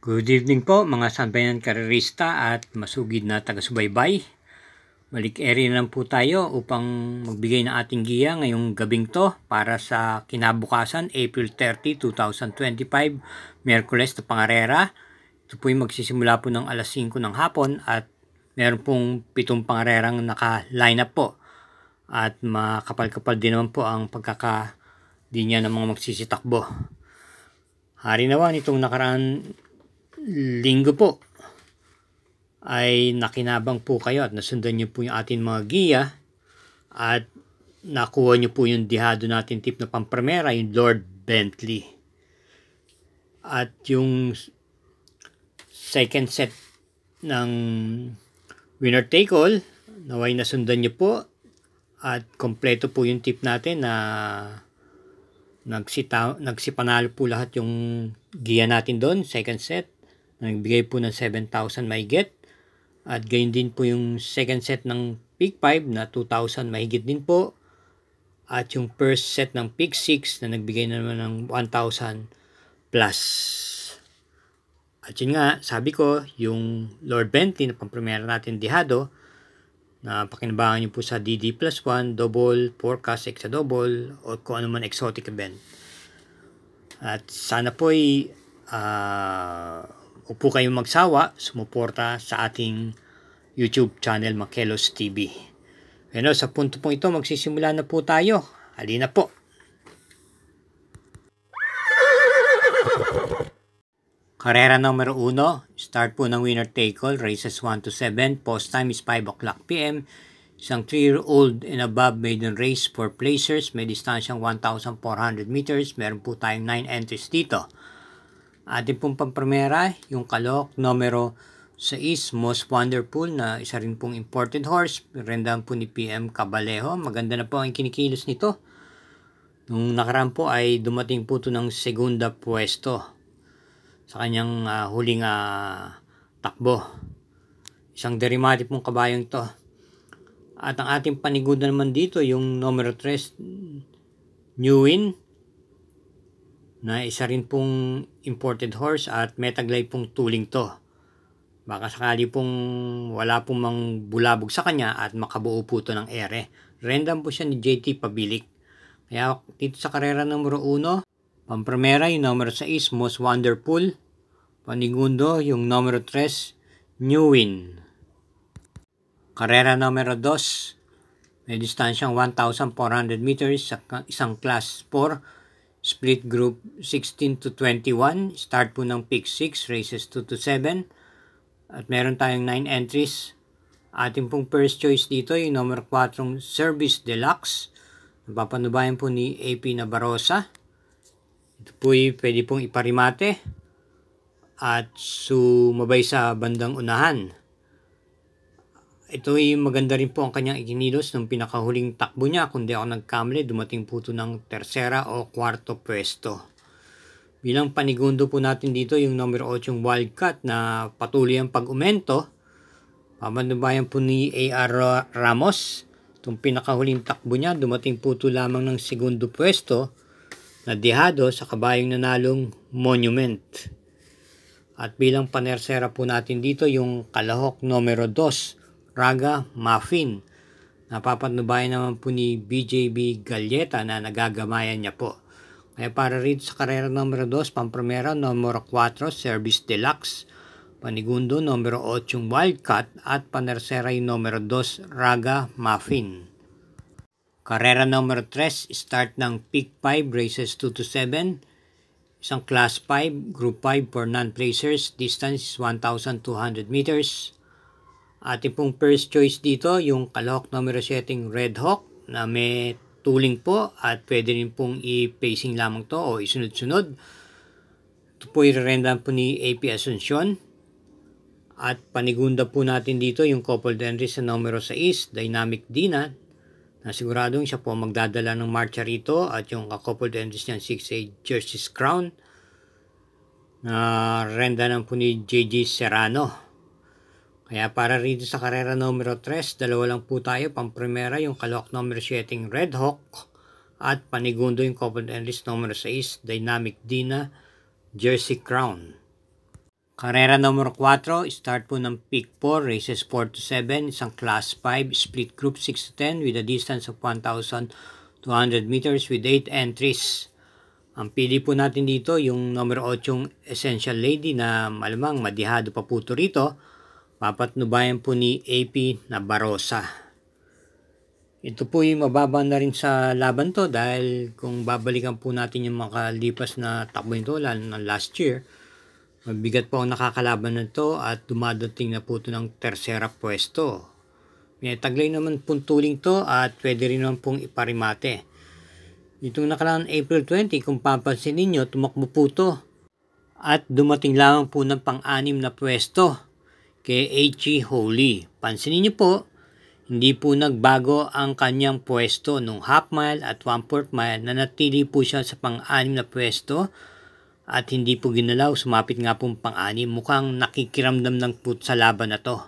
Good evening po mga sambayan karerista at masugid na taga-subaybay. Balik eri na lang po tayo upang magbigay ng ating giya ngayong gabing to para sa kinabukasan April 30, 2025, Miyerkules na Pangarera. Ito po yung magsisimula po ng alas 5 ng hapon at meron pong 7 pangarerang naka-line up po. At makapal-kapal din naman po ang pagkakadinya ng mga magsisitakbo. Hari naman itong nakaraan linggo po ay nakinabang po kayo at nasundan nyo po yung ating mga giya at nakuha nyo po yung dihado natin tip na pampremera, yung Lord Bentley. At yung second set ng winner take all, naway nasundan nyo po at kompleto po yung tip natin na nagsipanalo po lahat yung giya natin doon, second set. Nagbigay po ng 7,000 mahigit. At gayon din po yung second set ng Pick 5 na 2,000 mahigit din po. At yung first set ng Pick 6 na nagbigay na naman ng 1,000 plus. At yun nga, sabi ko, yung Lord Bentley na pampremera natin dihado, na pakinabangan nyo po sa DD plus 1, double, forecast, exa double, o kung ano man exotic event. At sana po ay upo kayong magsawa, sumuporta sa ating YouTube channel Makelos TV. Ano, sa punto po ito, magsisimula na po tayo. Halina po. Karera numero 1, start po ng winner take all, races 1 to 7, post time is 5 o'clock p.m. Isang 3-year-old and above maiden race for placers, may distansyang 1,400 meters, meron po tayong 9 entries dito. Ating pong pampremera, yung kalok numero 6, Most Wonderful na isa rin pong imported horse. Rendahan po ni PM Cabalejo. Maganda na po ang kinikilos nito. Nung nakaraan po ay dumating po ito ng segunda pwesto sa kanyang huling takbo. Isang derimati pong kabayong ito. At ang ating panigudan naman dito, yung numero 3, New Win, na isa rin pong imported horse at metaglay pong tuling to. Baka sakali pong wala pong mang bulabog sa kanya at makabuo po ito ng ere. Random po siya ni JT Pabilik. Kaya dito sa karera numero 1, pampremera yung numero 6, Most Wonderful. Panigundo yung numero 3, New Win. Karera numero 2, may distansyang 1,400 meters sa isang class 4. Split group 16 to 21. Start po ng pick 6, races 2 to 7. At meron tayong 9 entries. Ating pong first choice dito yung number 4, Service Deluxe. Napapanubayan po ni AP Nabarosa. Ito po pwede pong iparimate at sumabay sa bandang unahan. Ito ay maganda rin po ang kanyang ikinilos ng pinakahuling takbo niya. Kung di ako nagkamali, dumating po ito ng tersera o kwarto pwesto. Bilang panigundo po natin dito yung number 8 yung Wildcat na patuloy ang pag-umento. Pamandubayan po ni AR Ramos. Itong pinakahuling takbo niya, dumating po ito lamang ng segundo pwesto na dihado sa kabayong nanalong Monument. At bilang panersera po natin dito yung kalahok numero 2, Raga Muffin. Napapatnubayan naman po ni BJB Galleta na nagagamayan niya po. Kaya para rito sa karera numero 2, pampremera numero 4, Service Deluxe. Panigundo numero 8 yung Wildcat at panersera yung numero 2, Raga Muffin. Karera numero 3, start ng Pick 5, races 2 to 7. Isang class 5, group 5 for non-placers. Distance is 1,200 meters. Ating pong first choice dito, yung kalahok numero 7, Red Hawk, na may tuling po at pwede rin pong i-pacing lamang to o isunod-sunod. Ito po i-rendahan po ni AP Asuncion. At panigunda po natin dito yung coupled entries sa numero 6, Dynamic Dina, na siguradong siya po magdadala ng marcha rito, at yung coupled entries niyan 6A Jersey's Crown, na rendahan po ni JJ Serrano. Kaya para rito sa karera numero 3, dalawa lang po tayo. Pampremera yung kalahok numero 7, Red Hawk, at panigundo yung coupled entries numero 6, Dynamic Dina, Jersey Crown. Karera numero 4, start po ng peak 4, races 4 to 7, isang class 5, split group 6 to 10 with a distance of 1,200 meters with 8 entries. Ang pili po natin dito yung numero 8 Essential Lady na malamang madihado pa po rito. Papatnubayan po ni AP na Barosa. Ito po yung mababa na rin sa laban to dahil kung babalikan po natin yung makalipas na takbo nito lalo na last year, mabigat po ang nakakalaban na to at dumadating na po ito ng tersera pwesto. May taglay naman pong tuling to at pwede rin naman pong iparimate. Itong nakaraan April 20, kung papansin ninyo, tumakbo po ito. At dumating lamang po ng pang-anim na pwesto kay H.E. Holy. Pansinin niyo po, hindi po nagbago ang kanyang pwesto nung half mile at 1/4 mile. Nanatili po siya sa pang-anim na pwesto at hindi po ginalaw. Sumapit nga po pang-anim. Mukhang nakikiramdam ng po sa laban na to.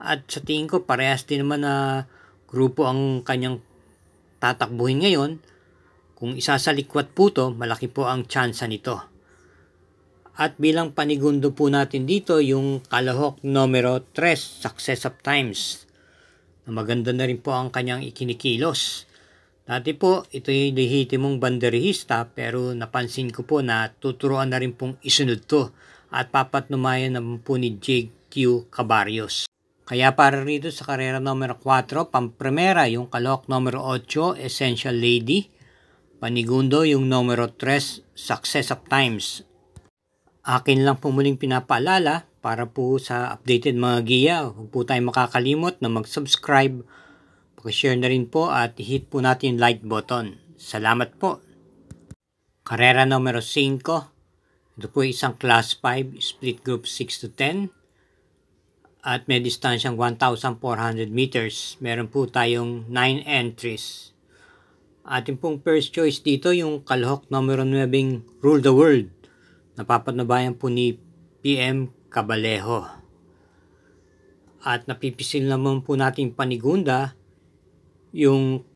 At sa tingin ko, parehas din naman na grupo ang kanyang tatakbuhin ngayon. Kung isasalikwat po to, malaki po ang tsansa nito. At bilang panigundo po natin dito, yung kalahok numero 3, Success of Times. Na maganda na rin po ang kanyang ikinikilos. Dati po, ito yung lehitimong banderihista pero napansin ko po na tuturuan na rin pong isunod to at papatnumayan naman po ni J.Q. Cabarrios. Kaya para rito sa karera numero 4, pampremera yung kalahok numero 8, Essential Lady. Panigundo yung numero 3, Success of Times. Akin lang po muling pinapaalala para po sa updated mga giya. Huwag po tayo makakalimot na mag-subscribe, pakishare na rin po at hit po natin yung like button. Salamat po. Karera numero 5. Ito po isang class 5, split group 6 to 10. At may distansyang 1,400 meters. Meron po tayong 9 entries. Ating pong first choice dito yung kalahok numero 9, Rule the World. Napapatnubayan po ni PM Cabalejo. At napipisil naman po natin panigunda yung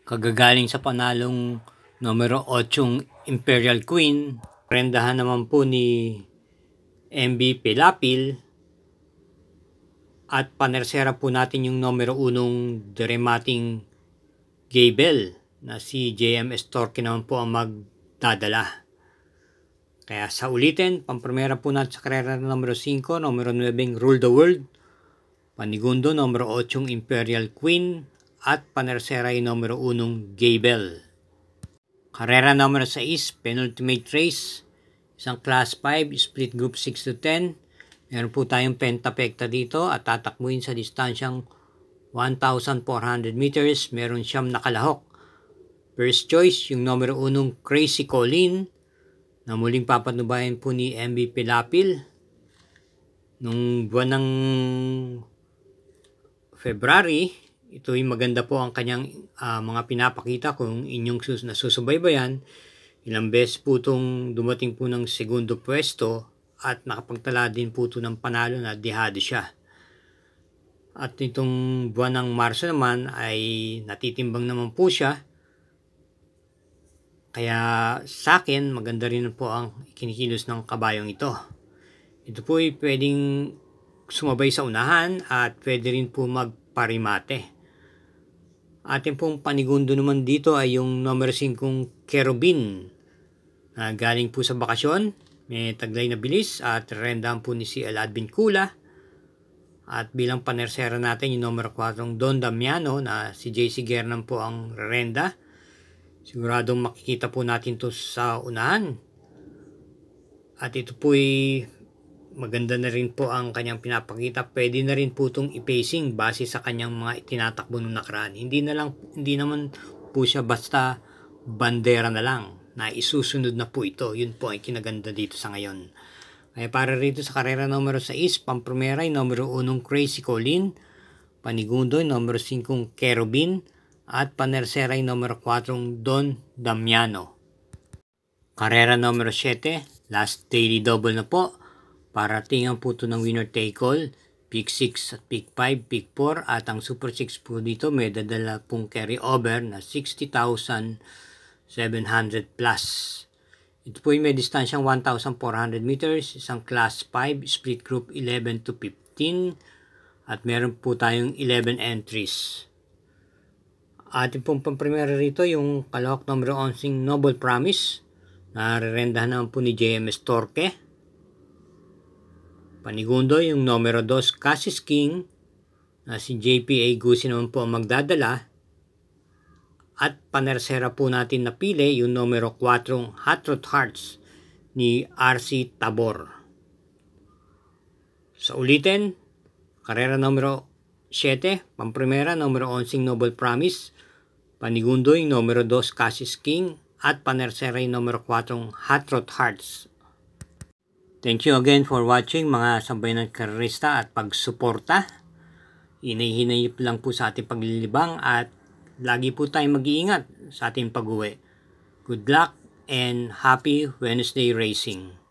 kagagaling sa panalong numero 8 Imperial Queen. Prendahan naman po ni MB Pilapil. At panersera po natin yung numero 1 Dramating Gable na si JMS Torque naman po ang magdadala. Kaya sa ulitin, pampremera po natin sa karera numero 5, numero 9, Rule the World. Panigundo, numero 8, Imperial Queen. At panersera yung numero 1, Gable. Karera numero 6, penultimate race. Isang class 5, split group 6 to 10. Meron po tayong pentapekta dito at tatakbuhin sa distansyang 1,400 meters. Meron siyang nakalahok. First choice, yung numero 1, Crazy Colleen. Na muling papatnubayan po ni MB Pilapil nung buwan ng February. Ito ay maganda po ang kanyang mga pinapakita kung inyong nasusubaybayan. Ilang beses po itong dumating po ng segundo pwesto at nakapagtala din po ito ng panalo na dihado siya. At itong buwan ng Marso naman ay natitimbang naman po siya. Kaya sa akin, maganda rin po ang kinikilos ng kabayong ito. Ito po ay pwedeng sumabay sa unahan at pwede rin po magparimate. Ating pong panigundo naman dito ay yung numero 5 Kerubin. Galing po sa bakasyon, may taglay na bilis at rendahan po ni si Aladvin Kula. At bilang panersera natin yung numero 4 Don Damiano na si JC Gernan po ang renda. Siguradong makikita po natin to sa unahan. At ito po ay maganda na rin po ang kanyang pinapakita. Pwede na rin po itong i-pacing base sa kanyang mga tinatakbo nung nakaraan. Hindi naman po siya basta bandera na lang na isusunod na po ito. Yun po ay kinaganda dito sa ngayon. Kaya para rito sa karera numero 6, pampremera ay numero 1 Crazy Colleen. Panigundo ay numero 5 Kerubin. At panersera ay numero 4 Don Damiano. Karera numero 7, last daily double na po. Paratingan po ito ng winner take all. Pick 6 at pick 5, pick 4. At ang super 6 po dito may dadala pong carry over na 60,700 plus. Ito po yung may distansyang 1,400 meters, isang class 5, split group 11 to 15, at meron po tayong 11 entries. Ating pong pampremera rito yung kalahok numero 11 Noble Promise, na rerendahan naman po ni JMS Torque. Panigundo yung numero 2 Cassis King, na si JPA Gusi naman po ang magdadala. At panersera po natin napili yung numero 4 Hot Rod Hearts ni RC Tabor. Sa ulitin, karera numero 7, pamprimera numero 11 Noble Promise, panigundo yung numero 2 Cassis King, at panersera yung numero 4 Hot Rod Hearts. Thank you again for watching mga sambayan ng karerista at pagsuporta. Hinay-hinayip lang po sa ating paglilibang at lagi po tayong mag-iingat sa ating pag-uwi. Good luck and happy Wednesday racing!